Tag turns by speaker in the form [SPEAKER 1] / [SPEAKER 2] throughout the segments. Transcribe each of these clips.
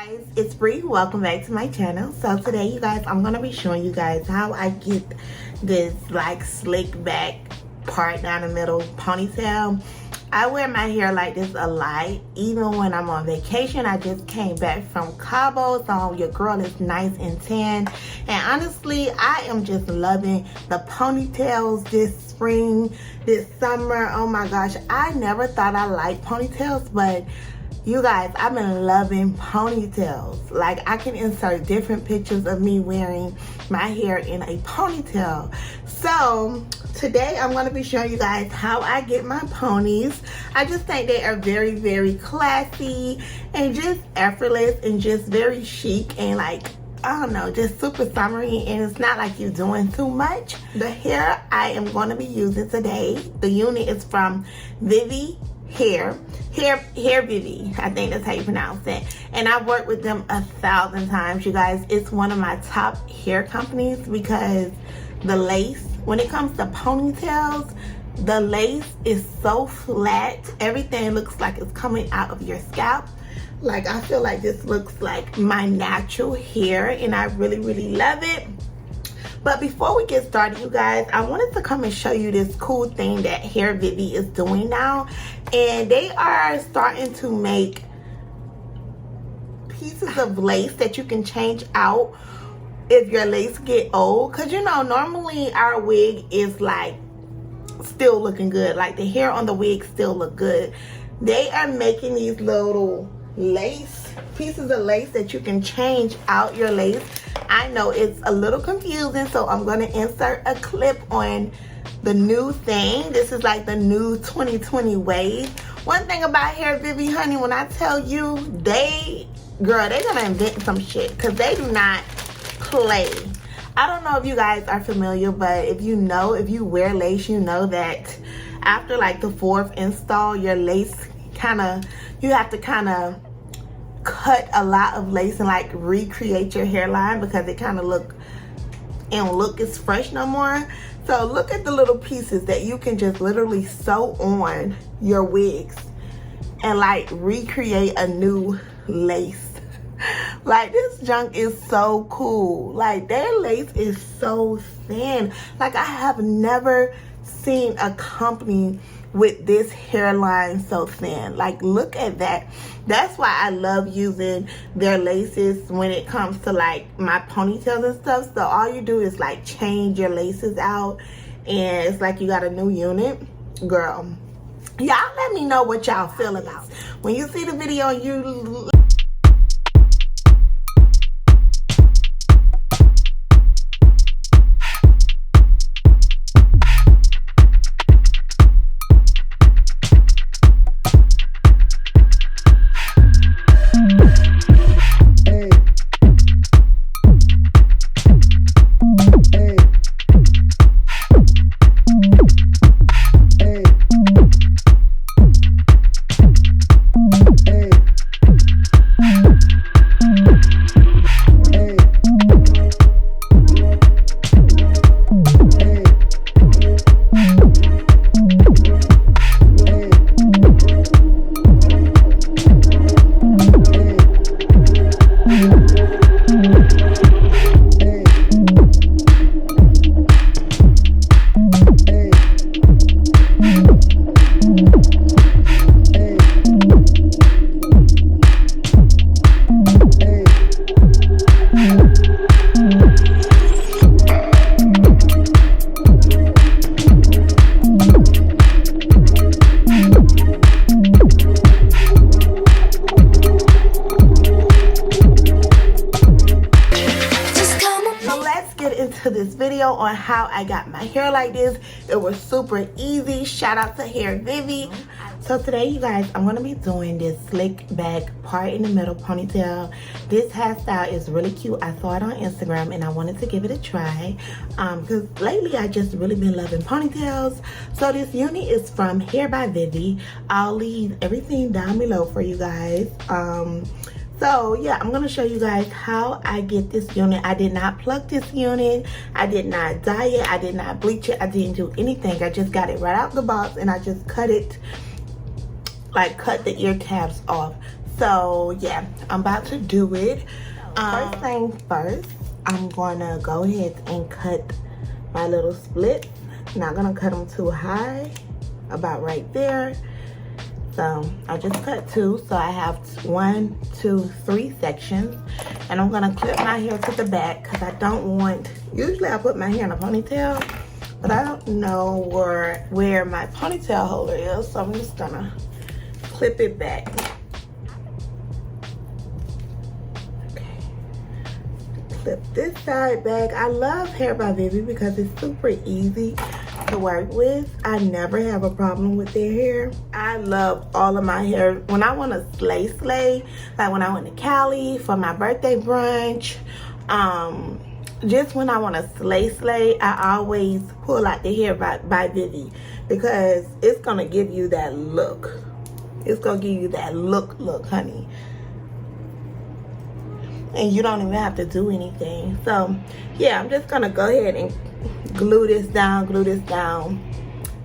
[SPEAKER 1] Guys, it's Bree. Welcome back to my channel. So today, you guys, I'm gonna be showing you guys how I get this like slick back part down the middle ponytail. I wear my hair like this a lot, even when I'm on vacation. I just came back from Cabo, so your girl is nice and tan. And honestly, I am just loving the ponytails this spring, this summer. Oh my gosh, I never thought I liked ponytails, but you guys, I've been loving ponytails. Like, I can insert different pictures of me wearing my hair in a ponytail. So today I'm going to be showing you guys how I get my ponies. I just think they are very, very classy and just effortless and just very chic and like, I don't know, just super summery, and it's not like you're doing too much. The hair I am going to be using today, the unit is from Hairvivi, I think that's how you pronounce it, and I've worked with them 1,000 times, you guys. It's one of my top hair companies because the lace, when it comes to ponytails, the lace is so flat, everything looks like it's coming out of your scalp. Like, I feel like this looks like my natural hair, and I really, really love it. But before we get started, you guys, I wanted to come and show you this cool thing that Hairvivi is doing now. And they are starting to make pieces of lace that you can change out if your lace get old. Because, you know, normally our wig is like still looking good. Like, the hair on the wig still look good. They are making these little pieces of lace that you can change out your lace. I know it's a little confusing, so I'm going to insert a clip on the new thing. This is like the new 2020 wave. One thing about Hairvivi, honey, when I tell you, they're gonna invent some shit, because they do not play. I don't know if you guys are familiar, but if you wear lace, you know that after like the 4th install, your lace you have to cut a lot of lace and like recreate your hairline, because it don't look as fresh no more. So look at the little pieces that you can just literally sew on your wigs and like recreate a new lace. Like, this junk is so cool. Like, their lace is so thin. Like, I have never seen a company with this hairline so thin. Like, look at that. That's why I love using their laces when it comes to like my ponytails and stuff. So all you do is like change your laces out, and it's like you got a new unit. Girl, y'all let me know what y'all feel about when you see the video. This video on how I got my hair like this. It was super easy. Shout out to Hairvivi. So today, you guys, I'm going to be doing this slick back part in the middle ponytail. This hairstyle is really cute. I saw it on Instagram and I wanted to give it a try because lately I just really been loving ponytails. So this unit is from Hair by Vivi. I'll leave everything down below for you guys. So yeah, I'm gonna show you guys how I get this unit. I did not pluck this unit. I did not dye it. I did not bleach it. I didn't do anything. I just got it right out the box and I just cut it, like cut the ear tabs off. So yeah, I'm about to do it. First thing first, I'm gonna go ahead and cut my little splits. Not gonna cut them too high, about right there. So I just cut 2, so I have 1, 2, 3 sections. And I'm gonna clip my hair to the back because I don't want, usually I put my hair in a ponytail, but I don't know where my ponytail holder is, so I'm just gonna clip it back. Okay, clip this side back. I love Hairvivi because it's super easy to work with. I never have a problem with their hair. I love all of my hair. When I want to slay, like when I went to Cali for my birthday brunch, just when I want to slay, I always pull out the hair by Vivi because it's gonna give you that look. It's gonna give you that look, honey. And you don't even have to do anything. So yeah, I'm just gonna go ahead and glue this down.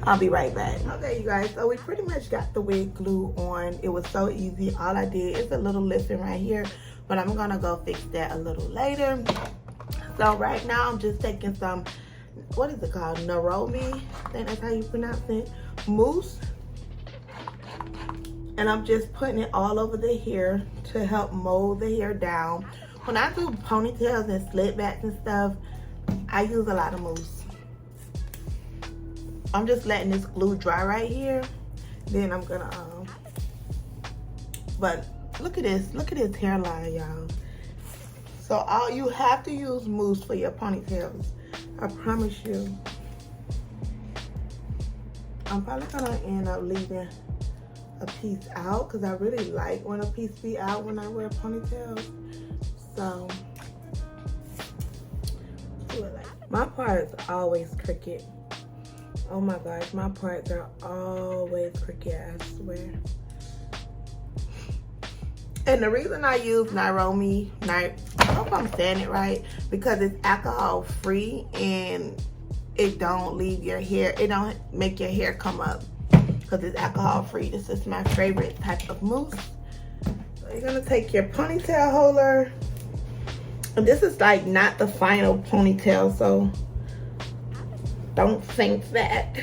[SPEAKER 1] I'll be right back. Okay, you guys, so we pretty much got the wig glue on. It was so easy. All I did is a little lifting right here, but I'm gonna go fix that a little later. So right now I'm just taking some, what is it called, Naromi, I think that's how you pronounce it, mousse, and I'm just putting it all over the hair to help mold the hair down. When I do ponytails and slit backs and stuff, I use a lot of mousse. I'm just letting this glue dry right here. Then I'm gonna, but look at this hairline, y'all. So you have to use mousse for your ponytails. I promise you. I'm probably gonna end up leaving a piece out because I really like when a piece be out when I wear ponytails. So my parts always crooked. Oh my gosh, my parts are always crooked, I swear. And the reason I use Naromi, I hope I'm saying it right, because it's alcohol free and it don't leave your hair, it don't make your hair come up because it's alcohol free. This is my favorite type of mousse. So you're gonna take your ponytail holder. And this is like not the final ponytail, so don't think that.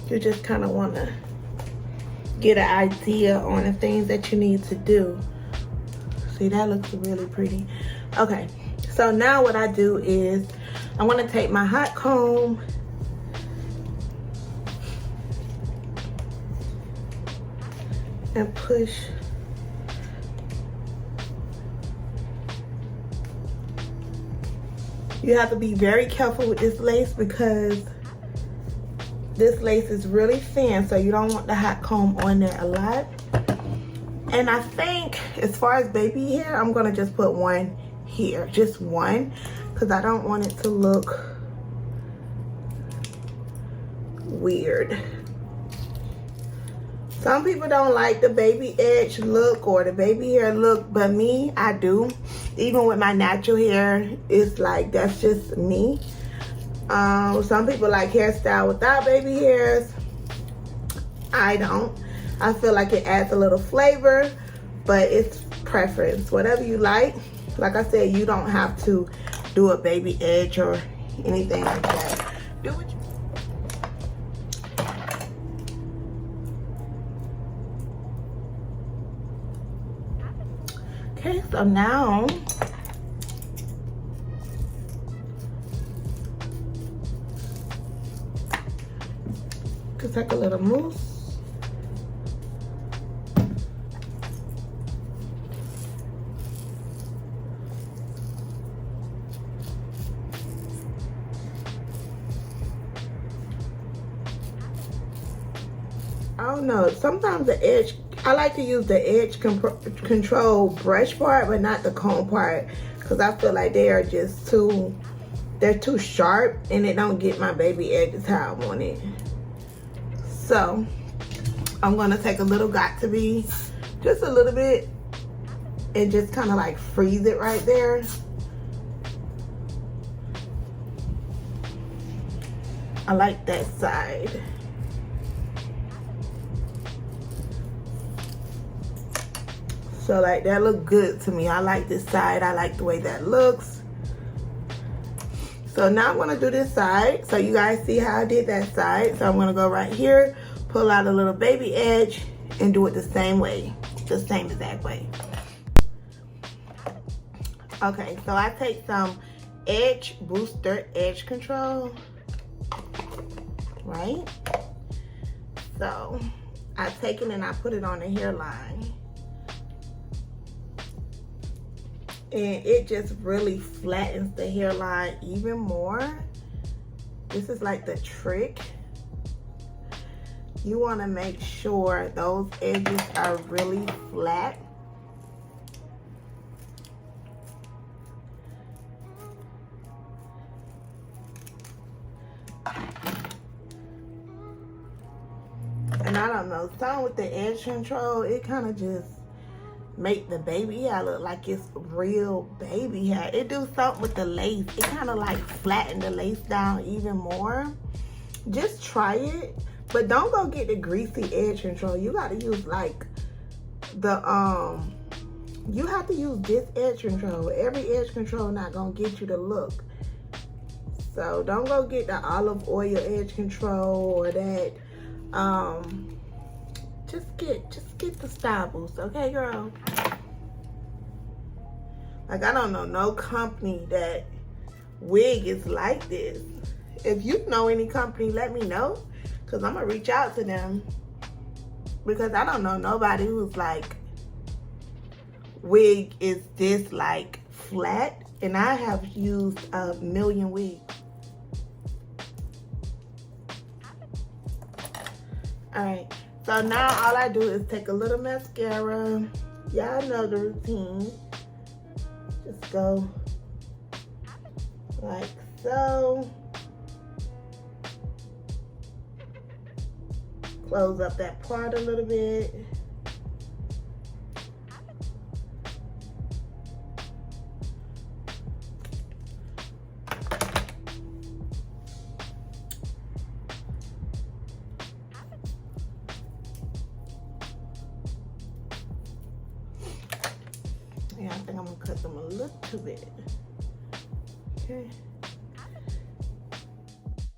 [SPEAKER 1] You just kind of want to get an idea on the things that you need to do. See, that looks really pretty. Okay, so now what I do is I'm going to take my hot comb and push You have to be very careful with this lace because this lace is really thin, so you don't want the hot comb on there a lot. And I think as far as baby hair, I'm gonna just put one here, just one, because I don't want it to look weird. Some people don't like the baby edge look or the baby hair look, but me, I do. Even with my natural hair, it's like, that's just me. Some people like hairstyle without baby hairs. I don't. I feel like it adds a little flavor, but it's preference. Whatever you like. Like I said, you don't have to do a baby edge or anything like that. Do what you Okay, so now just take a little mousse. I don't know, sometimes the edge, I like to use the edge control brush part, but not the comb part, because I feel like they are just they're too sharp and it don't get my baby edges how I want it. So I'm gonna take a little Got2b, just a little bit, and just kind of like freeze it right there. I like that side. So like that look good to me. I like this side. I like the way that looks. So now I'm gonna do this side. So you guys see how I did that side. So I'm gonna go right here, pull out a little baby edge, and do it the same way, the same exact way. Okay, so I take some edge booster edge control, right? So I take it and I put it on the hairline. And it just really flattens the hairline even more. This is like the trick. You want to make sure those edges are really flat. And I don't know, something with the edge control, it kind of just make the baby hair look like it's real baby hair. It do something with the lace. It kind of like flatten the lace down even more. Just try it, but don't go get the greasy edge control. You got to use like the you have to use this edge control. Every edge control not gonna get you the look. So don't go get the olive oil edge control or that. Just get the style boost, okay, girl? Like, I don't know no company that wig is like this. If you know any company, let me know, because I'm gonna reach out to them, because I don't know nobody who's like wig is this like flat, and I have used a million wigs. All right. So now all I do is take a little mascara. Y'all know the routine. Just go like so. Close up that part a little bit. Yeah, I think I'm gonna cut them a little bit. Okay.